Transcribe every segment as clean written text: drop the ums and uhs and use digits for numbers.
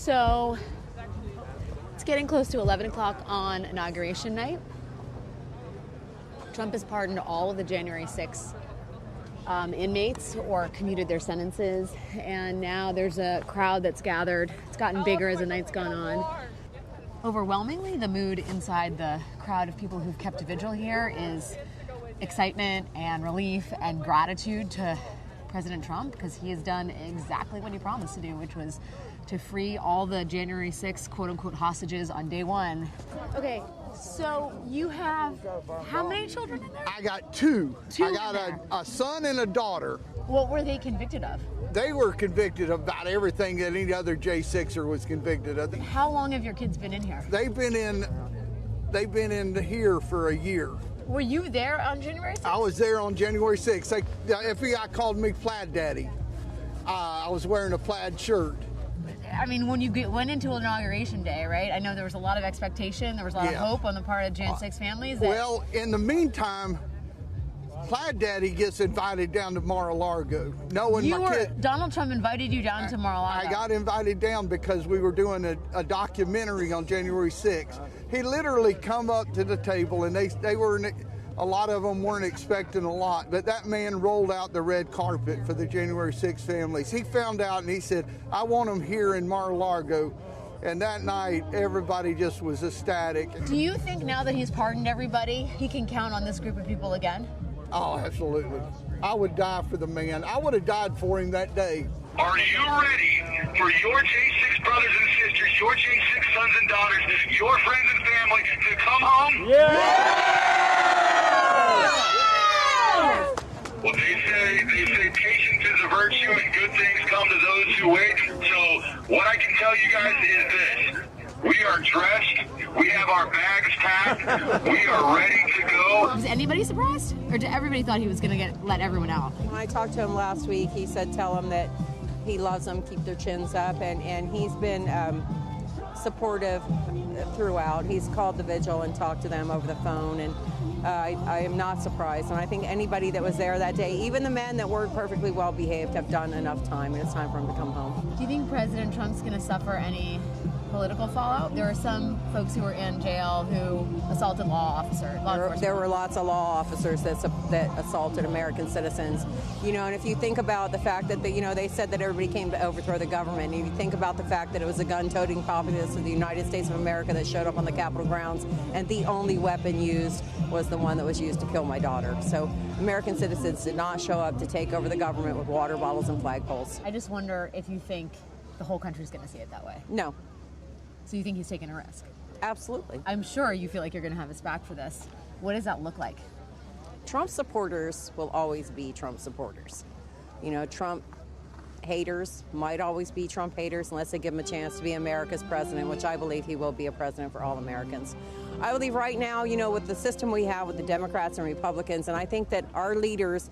So it's getting close to 11 o'clock on Inauguration Night. Trump has pardoned all of the January 6th inmates or commuted their sentences, and now there's a crowd that's gathered. It's gotten bigger as the night's gone on. Overwhelmingly, the mood inside the crowd of people who've kept vigil here is excitement and relief and gratitude to President Trump, because he has done exactly what he promised to do, which was to free all the January 6th quote-unquote hostages on day one. Okay, so you have how many children in there? I got two. Two I got a son and a daughter. What were they convicted of? They were convicted of about everything that any other J6er was convicted of. How long have your kids been in here? They've been in here for a year. Were you there on January 6th? I was there on January 6th. The FBI called me Plaid Daddy. I was wearing a plaid shirt. I mean, when you went into Inauguration Day, right? I know there was a lot of expectation. There was a lot of hope on the part of Jan 6 families. Well, in the meantime, Plaid Daddy gets invited down to Mar-a-Lago. Donald Trump invited you down to Mar-a-Lago. I got invited down because we were doing a documentary on January 6th. He literally come up to the table, and they were, a lot of them weren't expecting a lot, but that man rolled out the red carpet for the January 6th families. He found out and he said, I want them here in Mar-a-Lago. And that night, everybody just was ecstatic. Do you think now that he's pardoned everybody, he can count on this group of people again? Oh, absolutely. I would die for the man. I would have died for him that day. Are you ready for your J6 brothers and sisters, your J6 sons and daughters, your friends and family to come home? Yeah! Well, they say patience is a virtue and good things come to those who wait. So what I can tell you guys is this. We are dressed. We have our bags packed. We are ready to go. Was anybody surprised? Or did everybody thought he was going to let everyone out? When I talked to him last week, he said tell them that he loves them, keep their chins up, and he's been supportive throughout. He's called the vigil and talked to them over the phone, and I am not surprised. And I think anybody that was there that day, even the men that weren't perfectly well behaved, have done enough time, and it's time for him to come home. Do you think President Trump's going to suffer any political fallout? There are some folks who were in jail who assaulted law enforcement. There were lots of law officers that assaulted American citizens. And if you think about the fact that they said that everybody came to overthrow the government, and you think about the fact that it was a gun-toting populace of the United States of America that showed up on the Capitol grounds, and the only weapon used was the one that was used to kill my daughter. So American citizens did not show up to take over the government with water bottles and flagpoles. I just wonder if you think the whole country's going to see it that way. No. So you think he's taking a risk? Absolutely. I'm sure you feel like you're going to have his back for this. What does that look like? Trump supporters will always be Trump supporters. Trump haters might always be Trump haters unless they give him a chance to be America's president, which I believe he will be a president for all Americans. I believe right now, with the system we have with the Democrats and Republicans, and I think that our leaders,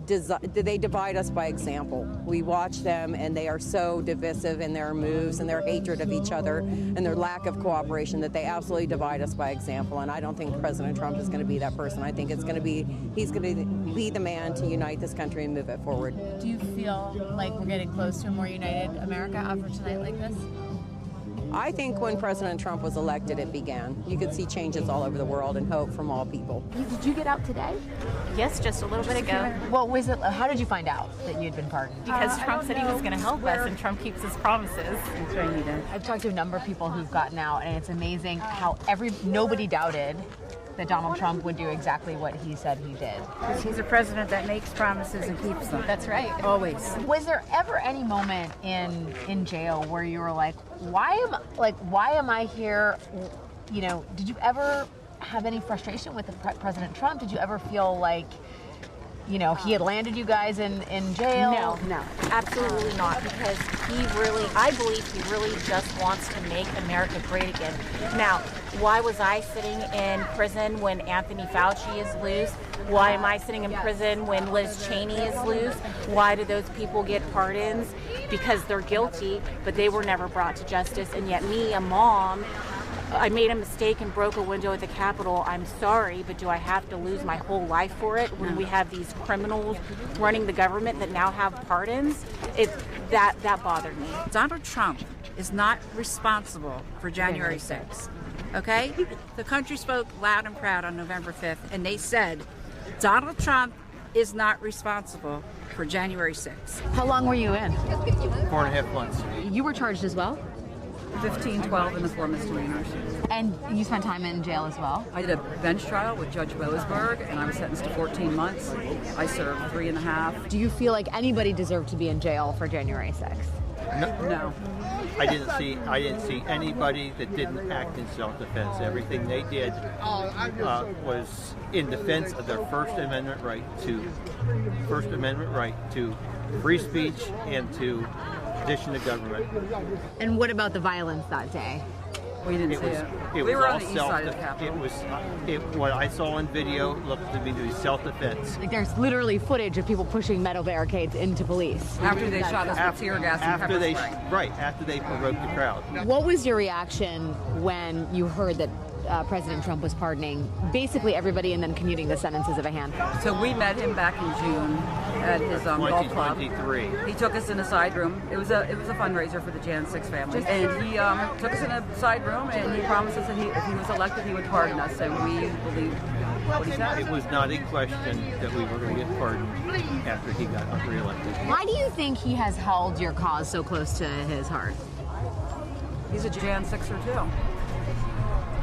they divide us by example. We watch them, and they are so divisive in their moves and their hatred of each other and their lack of cooperation that they absolutely divide us by example. And I don't think President Trump is going to be that person. I think he's going to be the man to unite this country and move it forward. Do you feel like we're getting close to a more united America after tonight like this? I think when President Trump was elected, it began. You could see changes all over the world and hope from all people. Did you get out today? Yes, just a little bit ago. What was it? How did you find out that you had been pardoned? Because Trump said he was going to help us, and Trump keeps his promises. That's right, he does. I've talked to a number of people who've gotten out, and it's amazing how nobody doubted that Donald Trump would do exactly what he said he did. Because he's a president that makes promises and keeps them. That's right. Always. Was there ever any moment in jail where you were like, why am I here? Did you ever have any frustration with President Trump? Did you ever feel like, he had landed you guys in jail? No, absolutely not, because I believe he really just wants to make America great again. Now, why was I sitting in prison when Anthony Fauci is loose? Why am I sitting in prison when Liz Cheney is loose? Why do those people get pardons? Because they're guilty, but they were never brought to justice. And yet me, a mom, I made a mistake and broke a window at the Capitol. I'm sorry, but do I have to lose my whole life for it when we have these criminals running the government that now have pardons? that bothered me. Donald Trump is not responsible for January 6th. Okay? The country spoke loud and proud on November 5th, and they said Donald Trump is not responsible for January 6th. How long were you in? 4.5 months. You were charged as well? 15, 12 in the 4 misdemeanors. And you spent time in jail as well? I did a bench trial with Judge Boasberg, and I was sentenced to 14 months. I served 3.5. Do you feel like anybody deserved to be in jail for January 6th? No. I didn't see anybody that didn't act in self-defense. Everything they did was in defense of their First Amendment right to free speech and to petition the government. And what about the violence that day? We didn't see it. We were on the east side of the Capitol. What I saw in video looked to me to be self-defense. Like there's literally footage of people pushing metal barricades into police. After they shot us with tear gas and pepper spray. After they provoked the crowd. What was your reaction when you heard that President Trump was pardoning basically everybody and then commuting the sentences of a handful? So we met him back in June at his golf club. 2023. He took us in a side room. It was a fundraiser for the Jan 6 family, and he took us in a side room and he promised us that if he was elected, he would pardon us, and we believed what he said. It was not a question that we were going to get pardoned after he got reelected. Why do you think he has held your cause so close to his heart? He's a Jan 6er too.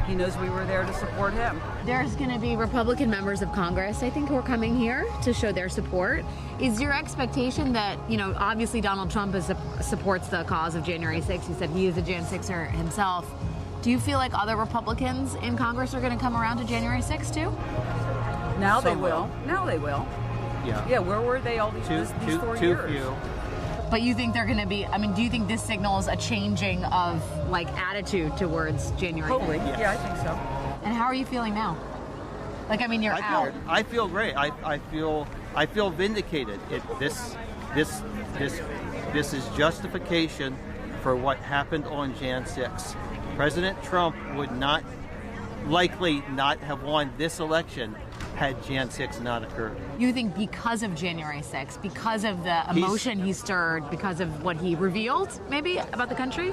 He knows we were there to support him. There's going to be Republican members of Congress, I think, who are coming here to show their support. Is your expectation that, obviously Donald Trump supports the cause of January 6th. He said he is a Jan 6er himself. Do you feel like other Republicans in Congress are going to come around to January 6th too? Now they will. Now they will. Yeah. Yeah, where were they all these 4 years? Few. But you think they're going to be, do you think this signals a changing of, attitude towards January 6th? Totally. Yeah, I think so. And how are you feeling now? You're out. I feel great. I feel vindicated. This is justification for what happened on Jan 6. President Trump would likely not have won this election had Jan 6 not occurred. You think because of January 6th, because of the emotion he stirred, because of what he revealed, maybe, about the country,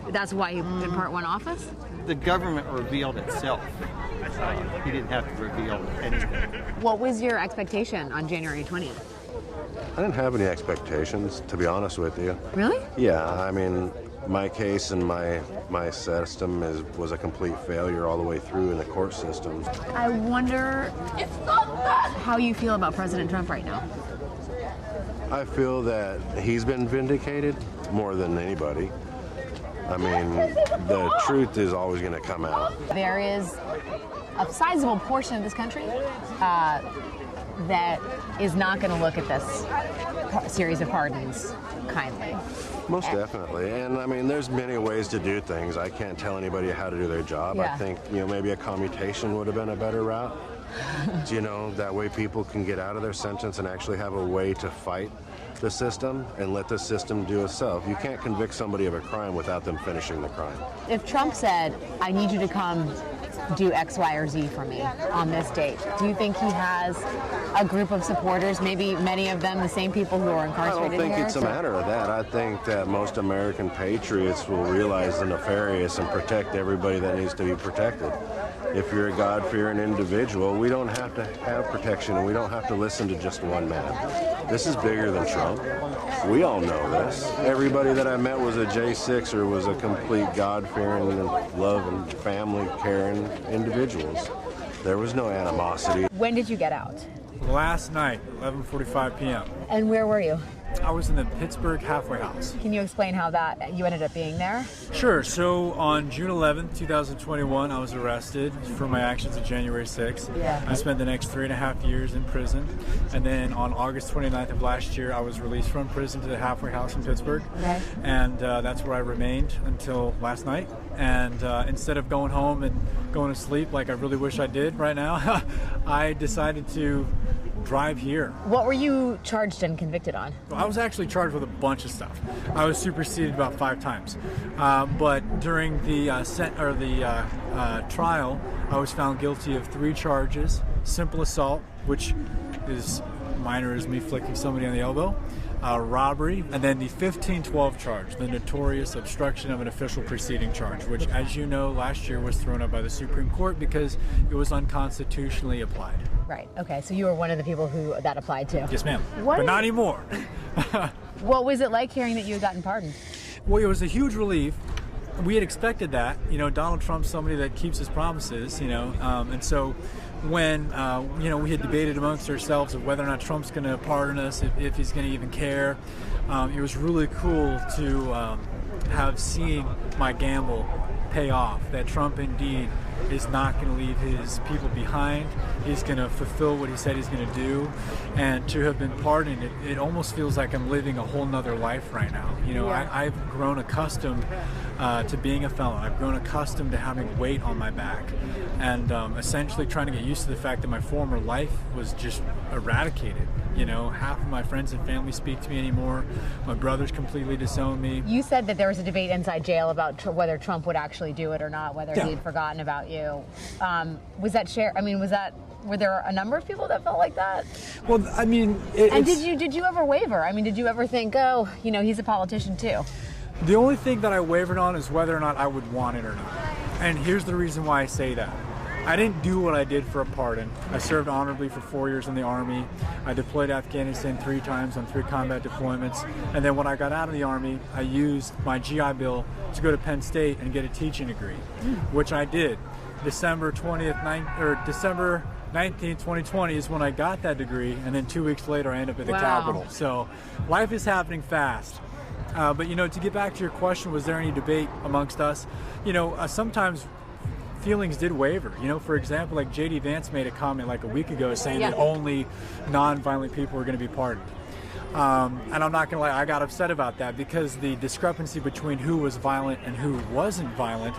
that's why he in part won office? The government revealed itself. He didn't have to reveal anything. What was your expectation on January 20th? I didn't have any expectations, to be honest with you. Really? Yeah, my case and my system was a complete failure all the way through in the court systems. I wonder how you feel about President Trump right now. I feel that he's been vindicated more than anybody. The truth is always going to come out. There is a sizable portion of this country that is not going to look at this series of pardons kindly. Most definitely. And there's many ways to do things. I can't tell anybody how to do their job. Yeah. I think, maybe a commutation would have been a better route. That way people can get out of their sentence and actually have a way to fight the system and let the system do itself. You can't convict somebody of a crime without them finishing the crime. If Trump said, I need you to come do X, Y, or Z for me on this date, do you think he has a group of supporters, maybe many of them the same people who are incarcerated I don't think here? it's a matter of that. I think that most American patriots will realize the nefarious and protect everybody that needs to be protected. If you're a God-fearing individual, we don't have to have protection and we don't have to listen to just one man. This is bigger than Trump. We all know this. Everybody that I met was a J6 or was a complete God-fearing and love and family-caring individuals. There was no animosity. When did you get out? Last night, 11:45 p.m. And where were you? I was in the Pittsburgh halfway house. Can you explain how you ended up being there? Sure. So on June 11th, 2021, I was arrested for my actions of January 6th. Yeah. I spent the next 3.5 years in prison. And then on August 29th of last year, I was released from prison to the halfway house in Pittsburgh. Okay. And that's where I remained until last night. And instead of going home and going to sleep like I really wish I did right now, I decided to drive here. What were you charged and convicted on? I was actually charged with a bunch of stuff. I was superseded about 5 times. But during the trial, I was found guilty of 3 charges. Simple assault, which is minor as me flicking somebody on the elbow. robbery, and then the 1512 charge, the notorious obstruction of an official proceeding charge, which, as you know, last year was thrown out by the Supreme Court because it was unconstitutionally applied. Right. Okay. So you were one of the people who that applied to. Yes, ma'am. What But is- not anymore. What was it like hearing that you had gotten pardoned? Well, it was a huge relief. We had expected that. You know, Donald Trump's somebody that keeps his promises, you know, and so when, you know, we had debated amongst ourselves of whether or not Trump's going to pardon us, if he's going to even care, it was really cool to have seen my gamble pay off, that Trump indeed is not going to leave his people behind. He's going to fulfill what he said he's going to do. And to have been pardoned, it almost feels like I'm living a whole nother life right now. You know, Yeah. I've grown accustomed to being a felon. I've grown accustomed to having weight on my back, and essentially trying to get used to the fact that my former life was just eradicated. You know, half of my friends and family speak to me anymore. My brother's completely disowned me. You said that there was a debate inside jail about whether Trump would actually do it or not, whether Yeah. he had forgotten about you. Was that were there a number of people that felt like that? Well, I mean, And did you ever waver? I mean, did you ever think, oh, you know, he's a politician too? the only thing that I wavered on is whether or not I would want it or not. And here's the reason why I say that. I didn't do what I did for a pardon. I served honorably for 4 years in the Army. I deployed to Afghanistan 3 times on 3 combat deployments. And then when I got out of the Army, I used my GI Bill to go to Penn State and get a teaching degree, which I did. December 19th, 2020 is when I got that degree, and then 2 weeks later I ended up at the Wow. Capitol. So life is happening fast. But, you know, to get back to your question, was there any debate amongst us? You know, sometimes feelings did waver. You know, for example, like J.D. Vance made a comment like a week ago saying that only non-violent people were going to be pardoned. And I'm not going to lie, I got upset about that because the discrepancy between who was violent and who wasn't violent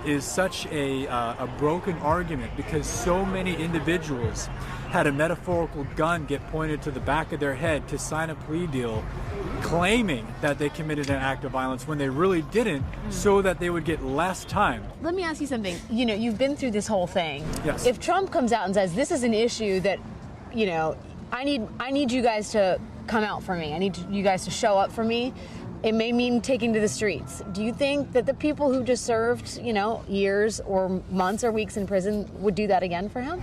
is such a broken argument, because so many individuals had a metaphorical gun get pointed to the back of their head to sign a plea deal claiming that they committed an act of violence when they really didn't, so that they would get less time. Let me ask you something. You know, you've been through this whole thing. Yes. If Trump comes out and says, this is an issue that, you know, I need you guys to come out for me. I need you guys to show up for me. It may mean taking to the streets. Do you think that the people who just served, you know, years or months or weeks in prison would do that again for him?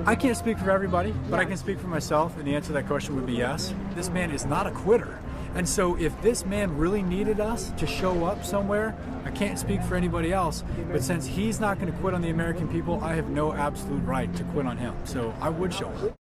I can't speak for everybody, but I can speak for myself, and the answer to that question would be yes. This man is not a quitter. And so if this man really needed us to show up somewhere, I can't speak for anybody else, but since he's not going to quit on the American people, I have no absolute right to quit on him. So I would show up.